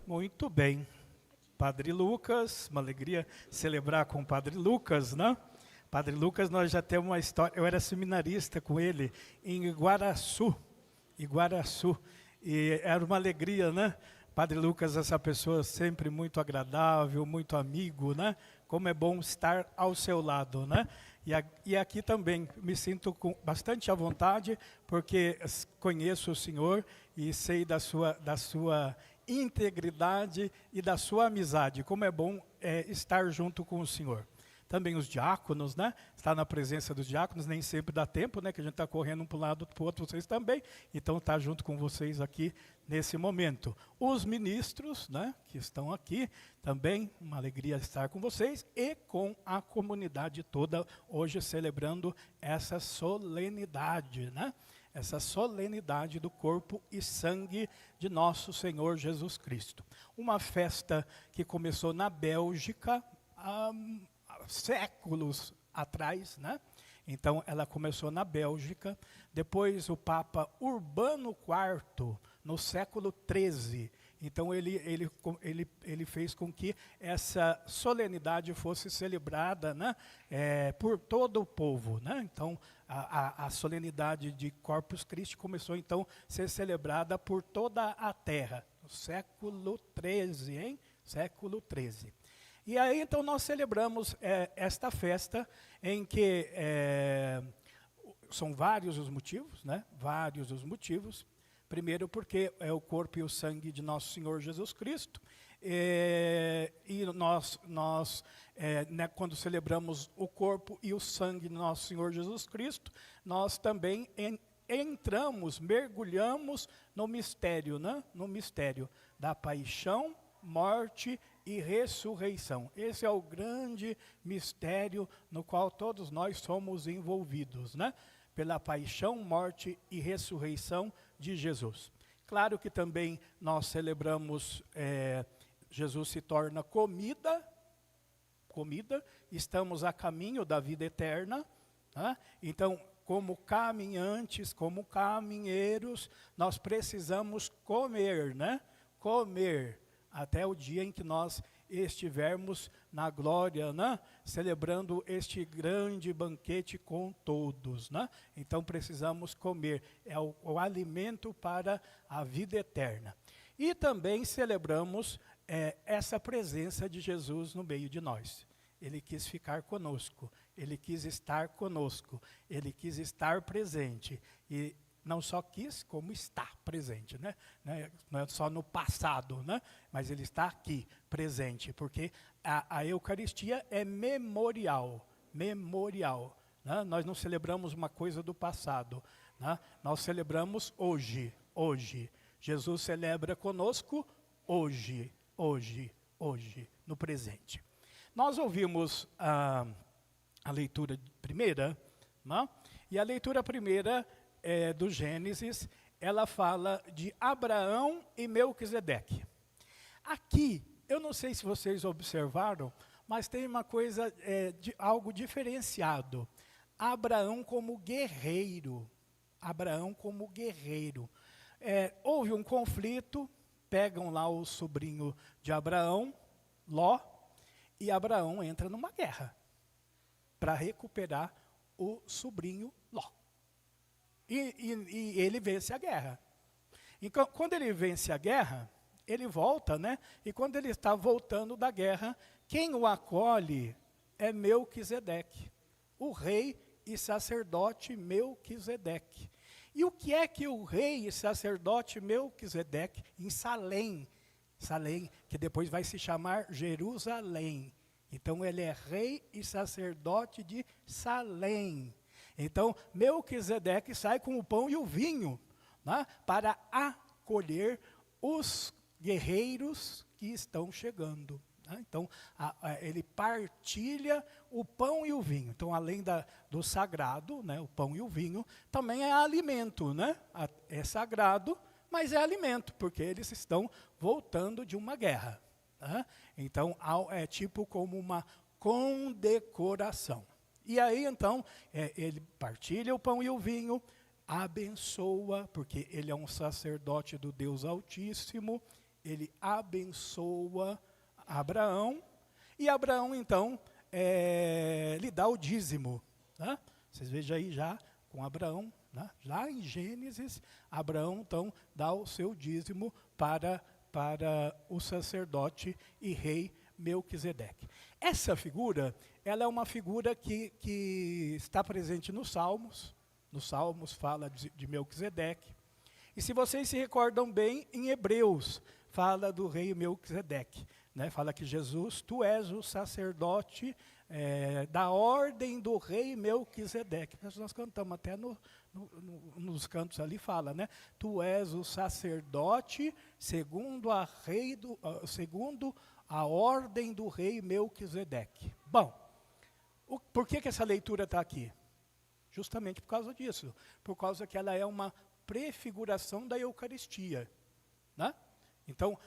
Muito bem. Padre Lucas, uma alegria celebrar com o Padre Lucas, né? Padre Lucas, nós já temos uma história, eu era seminarista com ele em Iguaraçu, e era uma alegria, né? Padre Lucas, essa pessoa sempre muito agradável, muito amigo, né? Como é bom estar ao seu lado, né? E aqui também me sinto bastante à vontade, porque conheço o senhor e sei da sua integridade e da sua amizade. Como é bom estar junto com o senhor. Também os diáconos, né? Estar na presença dos diáconos, nem sempre dá tempo, né? Que a gente está correndo um para um lado para o outro, vocês também. Então, estar junto com vocês aqui nesse momento. Os ministros, né? Que estão aqui, também uma alegria estar com vocês e com a comunidade toda, hoje celebrando essa solenidade, né? Essa solenidade do corpo e sangue de nosso Senhor Jesus Cristo. Uma festa que começou na Bélgica, há séculos atrás, né? Então, ela começou na Bélgica, depois o Papa Urbano IV, no século XIII, então ele fez com que essa solenidade fosse celebrada, né, por todo o povo, né? Então, a solenidade de Corpus Christi começou, então, a ser celebrada por toda a terra, no século XIII, hein? Século XIII. E aí, então, nós celebramos esta festa em que são vários os motivos, né? Vários os motivos. Primeiro, porque é o corpo e o sangue de nosso Senhor Jesus Cristo. E nós né, quando celebramos o corpo e o sangue de nosso Senhor Jesus Cristo, nós também entramos, mergulhamos no mistério, né? No mistério da paixão, morte e ressurreição. Esse é o grande mistério no qual todos nós somos envolvidos, né? Pela paixão, morte e ressurreição de Jesus. Claro que também nós celebramos, Jesus se torna comida, estamos a caminho da vida eterna, né? Então, como caminhantes, como caminheiros, nós precisamos comer, né? Comer, até o dia em que nós estivermos na glória, né? Celebrando este grande banquete com todos, né? Então precisamos comer, é o alimento para a vida eterna. E também celebramos essa presença de Jesus no meio de nós. Ele quis ficar conosco, ele quis estar conosco, ele quis estar presente. E não só quis, como está presente, né? Não é só no passado, né? Mas ele está aqui, presente, porque a Eucaristia é memorial, né? Nós não celebramos uma coisa do passado, né? Nós celebramos hoje. Jesus celebra conosco hoje, no presente. Nós ouvimos a leitura primeira, né? E a leitura primeira do Gênesis, ela fala de Abraão e Melquisedeque. Aqui, eu não sei se vocês observaram, mas tem uma coisa, algo diferenciado. Abraão como guerreiro. Houve um conflito, pegam lá o sobrinho de Abraão, Ló, e Abraão entra numa guerra para recuperar o sobrinho Ló. E ele vence a guerra. Então, quando ele vence a guerra, ele volta, né? E quando ele está voltando da guerra, quem o acolhe é Melquisedeque, o rei e sacerdote Melquisedeque. E o que é que o rei e sacerdote Melquisedeque, em Salém, que depois vai se chamar Jerusalém. Então, ele é rei e sacerdote de Salém. Então, Melquisedeque sai com o pão e o vinho, né, para acolher os guerreiros que estão chegando. Né? Então, ele partilha o pão e o vinho. Então, além do sagrado, né, o pão e o vinho, também é alimento. Né? É sagrado, mas é alimento, porque eles estão voltando de uma guerra. Né? Então, é tipo como uma condecoração. E aí, então, ele partilha o pão e o vinho, abençoa, porque ele é um sacerdote do Deus Altíssimo, ele abençoa Abraão, e Abraão, então, lhe dá o dízimo. Né? Vocês vejam aí já com Abraão, né? Lá em Gênesis, Abraão, então, dá o seu dízimo para o sacerdote e rei Melquisedeque. Essa figura, ela é uma figura que está presente nos Salmos. Nos Salmos fala de Melquisedeque. E se vocês se recordam bem, em Hebreus, fala do rei Melquisedeque. Né? Fala que Jesus, tu és o sacerdote da ordem do rei Melquisedeque. Nós cantamos até nos cantos ali, fala, né? Tu és o sacerdote segundo a ordem do rei Melquisedeque. Bom, por que essa leitura está aqui? Justamente por causa disso. Por causa que ela é uma prefiguração da Eucaristia. Né? Então,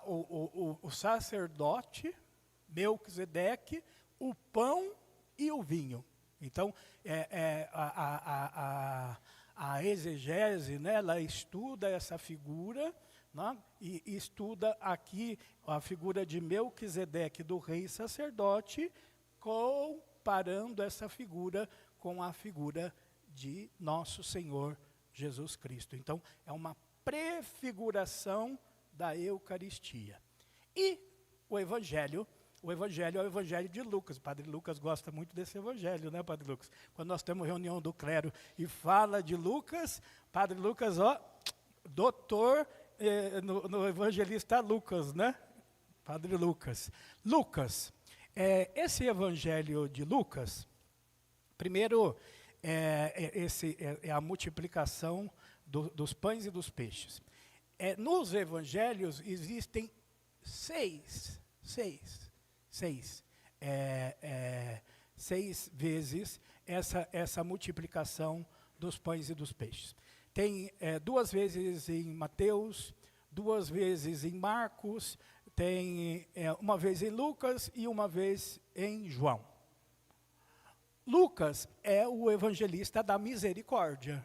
o sacerdote, Melquisedeque, o pão e o vinho. Então, a exegese, né, ela estuda essa figura, né, e estuda aqui a figura de Melquisedeque, do rei sacerdote, comparando essa figura com a figura de nosso Senhor Jesus Cristo. Então, é uma prefiguração da Eucaristia. E o Evangelho é o Evangelho de Lucas. O Padre Lucas gosta muito desse Evangelho, né, Padre Lucas? Quando nós temos reunião do clero e fala de Lucas, Padre Lucas, doutor no evangelista Lucas, né? Padre Lucas. Lucas, esse Evangelho de Lucas, primeiro, é a multiplicação dos pães e dos peixes. Nos evangelhos existem seis vezes essa multiplicação dos pães e dos peixes. Tem 2 vezes em Mateus, 2 vezes em Marcos, tem 1 vez em Lucas e 1 vez em João. Lucas é o evangelista da misericórdia,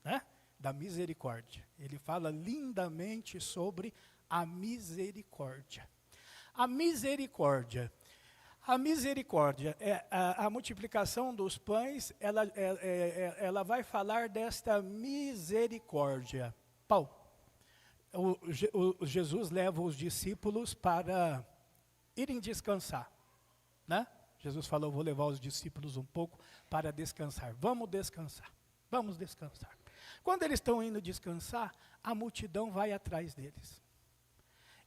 né? Da misericórdia. Ele fala lindamente sobre a misericórdia. A misericórdia, a multiplicação dos pães, ela vai falar desta misericórdia. Jesus leva os discípulos para irem descansar, né? Jesus falou, vou levar os discípulos um pouco para descansar. Vamos descansar. Quando eles estão indo descansar, a multidão vai atrás deles.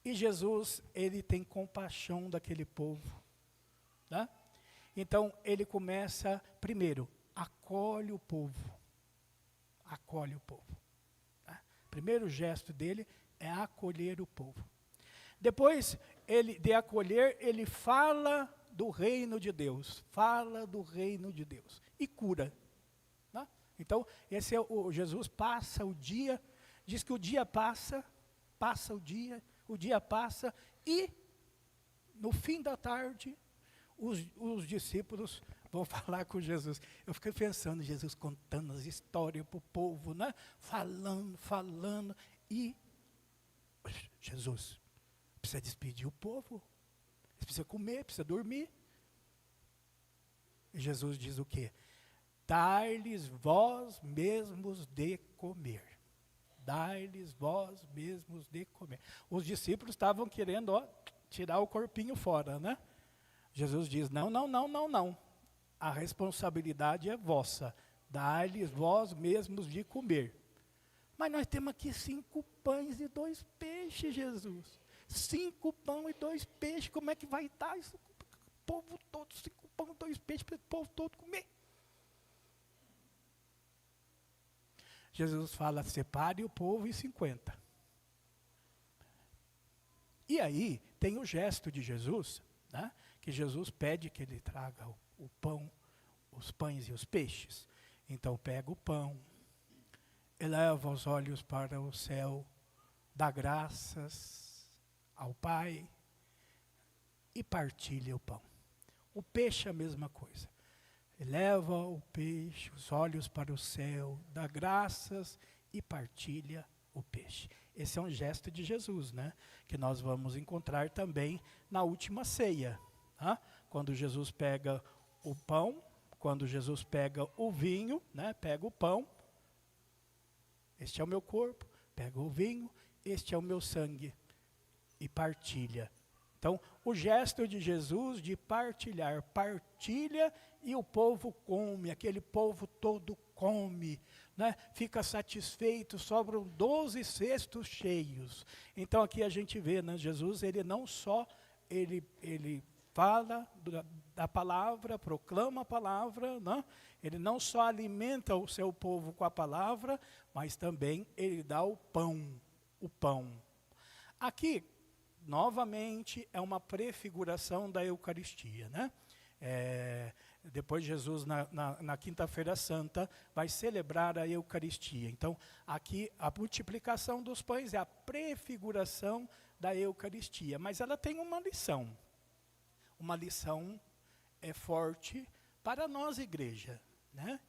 E Jesus, ele tem compaixão daquele povo. Né? Então, ele começa, primeiro, acolhe o povo. Acolhe o povo. Né? Primeiro gesto dele é acolher o povo. Depois de acolher, ele fala do reino de Deus. E cura. Né? Então, esse é Jesus passa o dia, diz que o dia passa o dia passa e, no fim da tarde, os discípulos vão falar com Jesus. Eu fiquei pensando, Jesus contando as histórias para o povo, né? Falando, e Jesus precisa despedir o povo, precisa comer, precisa dormir. E Jesus diz o quê? Dar-lhes vós mesmos de comer. Dar-lhes vós mesmos de comer. Os discípulos estavam querendo tirar o corpinho fora, né? Jesus diz, não. A responsabilidade é vossa. Dar-lhes vós mesmos de comer. Mas nós temos aqui 5 pães e 2 peixes, Jesus. 5 pães e 2 peixes, como é que vai estar isso? O povo todo, 5 pães e 2 peixes, para o povo todo comer. Jesus fala, separe o povo em 50. E aí, tem o gesto de Jesus, né? Que Jesus pede que ele traga o pão, os pães e os peixes. Então, pega o pão, eleva os olhos para o céu, dá graças ao Pai e partilha o pão. O peixe é a mesma coisa. Eleva o peixe, os olhos para o céu, dá graças e partilha o peixe. Esse é um gesto de Jesus, né? Que nós vamos encontrar também na última ceia. Tá? Quando Jesus pega o pão, quando Jesus pega o vinho, né? Pega o pão, este é o meu corpo, pega o vinho, este é o meu sangue, e partilha. Então, o gesto de Jesus de partilhar, partilha e o povo come, aquele povo todo come, né? Fica satisfeito, sobram 12 cestos cheios. Então, aqui a gente vê, né? Jesus, ele não só, ele fala da palavra, proclama a palavra, né? Ele não só alimenta o seu povo com a palavra, mas também ele dá o pão, o pão. Aqui, novamente, é uma prefiguração da Eucaristia, né? Depois Jesus, na Quinta-feira Santa, vai celebrar a Eucaristia. Então, aqui, a multiplicação dos pães é a prefiguração da Eucaristia. Mas ela tem uma lição. Uma lição forte para nós, igreja, né?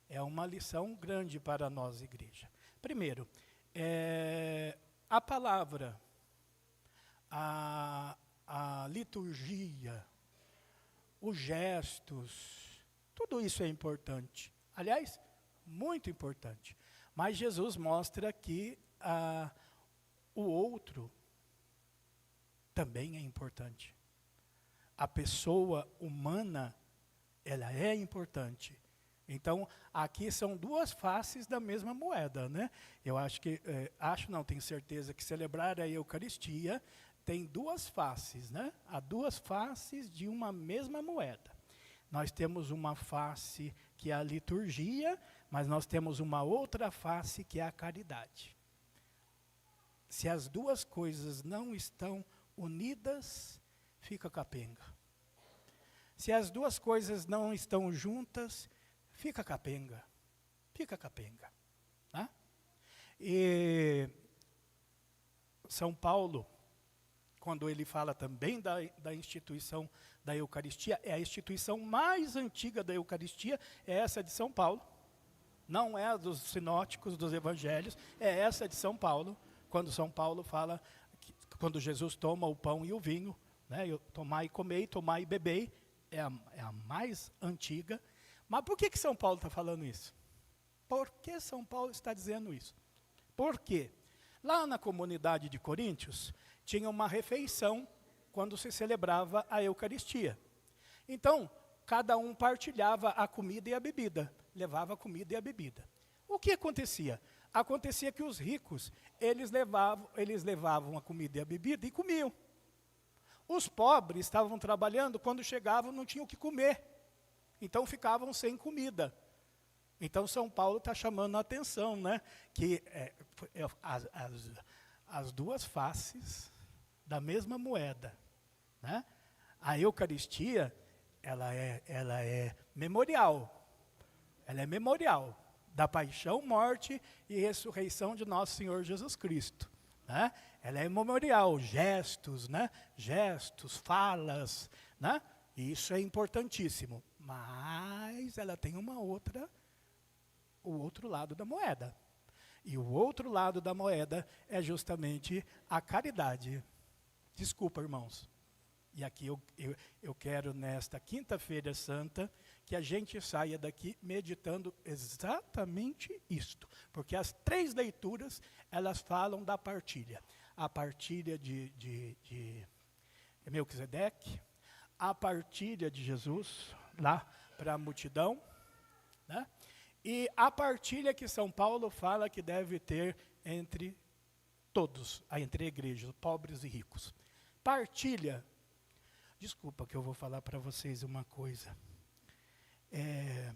É uma lição grande para nós, igreja. Primeiro, a palavra, a liturgia, os gestos, tudo isso é importante. Aliás, muito importante. Mas Jesus mostra que o outro também é importante. A pessoa humana, ela é importante. Então, aqui são duas faces da mesma moeda, né? Eu acho que, tenho certeza que celebrar a Eucaristia tem duas faces, né? Há duas faces de uma mesma moeda. Nós temos uma face que é a liturgia, mas nós temos uma outra face que é a caridade. Se as duas coisas não estão unidas, fica capenga. Se as duas coisas não estão juntas, fica capenga. Fica capenga. Tá? E São Paulo, quando ele fala também da instituição da Eucaristia, é a instituição mais antiga da Eucaristia, é essa de São Paulo. Não é a dos sinóticos, dos evangelhos, é essa de São Paulo, quando São Paulo fala, quando Jesus toma o pão e o vinho, né, tomai e comei, tomai e bebei, é a mais antiga. Mas por que São Paulo está falando isso? Por que São Paulo está dizendo isso? Por quê? Lá na comunidade de Coríntios, tinha uma refeição quando se celebrava a Eucaristia. Então, cada um partilhava a comida e a bebida, levava a comida e a bebida. O que acontecia? Acontecia que os ricos, eles levavam a comida e a bebida e comiam. Os pobres estavam trabalhando, quando chegavam não tinham o que comer. Então ficavam sem comida. Então São Paulo está chamando a atenção, né? Que as duas faces da mesma moeda, né? A Eucaristia, ela é memorial. Ela é memorial da paixão, morte e ressurreição de nosso Senhor Jesus Cristo. Né? Ela é memorial, gestos, né? Gestos, falas, né? E isso é importantíssimo. Mas ela tem o outro lado da moeda. E o outro lado da moeda é justamente a caridade. Desculpa, irmãos. E aqui eu quero, nesta Quinta-feira Santa, que a gente saia daqui meditando exatamente isto. Porque as 3 leituras, elas falam da partilha. A partilha de Melquisedeque, a partilha de Jesus, lá para a multidão, né? E a partilha que São Paulo fala que deve ter entre todos, entre igrejas, pobres e ricos. Partilha. Desculpa que eu vou falar para vocês uma coisa. É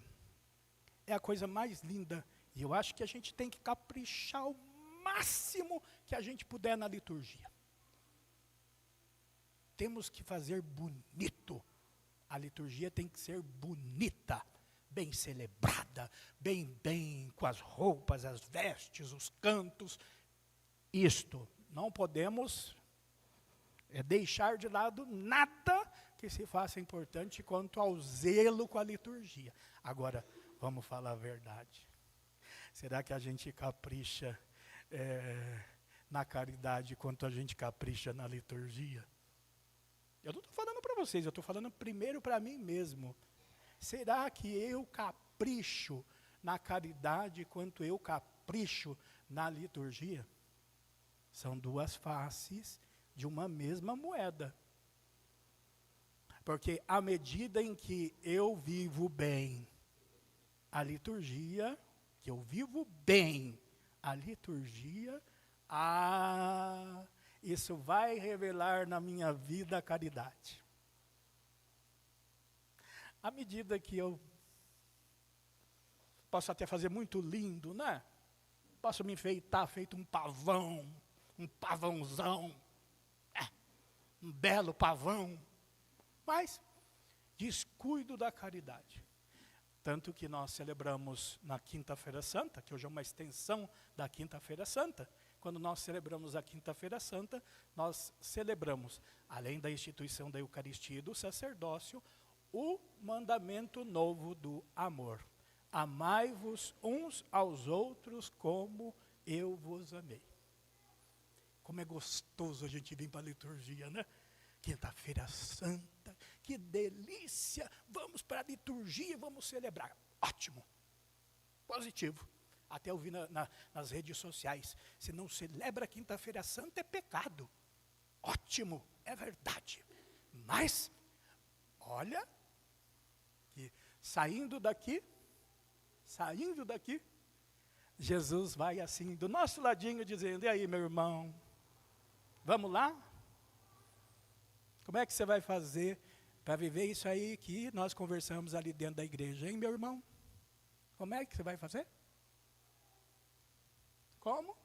a coisa mais linda, e eu acho que a gente tem que caprichar o máximo que a gente puder na liturgia. Temos que fazer bonito. A liturgia tem que ser bonita, bem celebrada, bem, com as roupas, as vestes, os cantos. Isto, não podemos deixar de lado nada que se faça importante quanto ao zelo com a liturgia. Agora, vamos falar a verdade. Será que a gente capricha na caridade quanto a gente capricha na liturgia? Eu não estou falando para vocês, eu estou falando primeiro para mim mesmo. Será que eu capricho na caridade quanto eu capricho na liturgia? São duas faces de uma mesma moeda. Porque à medida em que eu vivo bem a liturgia, que eu vivo bem a liturgia, isso vai revelar na minha vida a caridade. À medida que eu posso até fazer muito lindo, né? Posso me enfeitar feito um pavão, um pavãozão, um belo pavão, mas descuido da caridade. Tanto que nós celebramos na Quinta-feira Santa, que hoje é uma extensão da Quinta-feira Santa. Quando nós celebramos a Quinta-feira Santa, nós celebramos, além da instituição da Eucaristia e do sacerdócio, o mandamento novo do amor. Amai-vos uns aos outros como eu vos amei. Como é gostoso a gente vir para a liturgia, né? Quinta-feira Santa, que delícia! Vamos para a liturgia, vamos celebrar. Ótimo, positivo. Até eu vi nas redes sociais, se não celebra Quinta-feira Santa é pecado. Ótimo, é verdade. Mas, olha, que saindo daqui, Jesus vai assim, do nosso ladinho, dizendo, e aí, meu irmão, vamos lá? Como é que você vai fazer para viver isso aí que nós conversamos ali dentro da igreja, hein, meu irmão? Como é que você vai fazer? Como?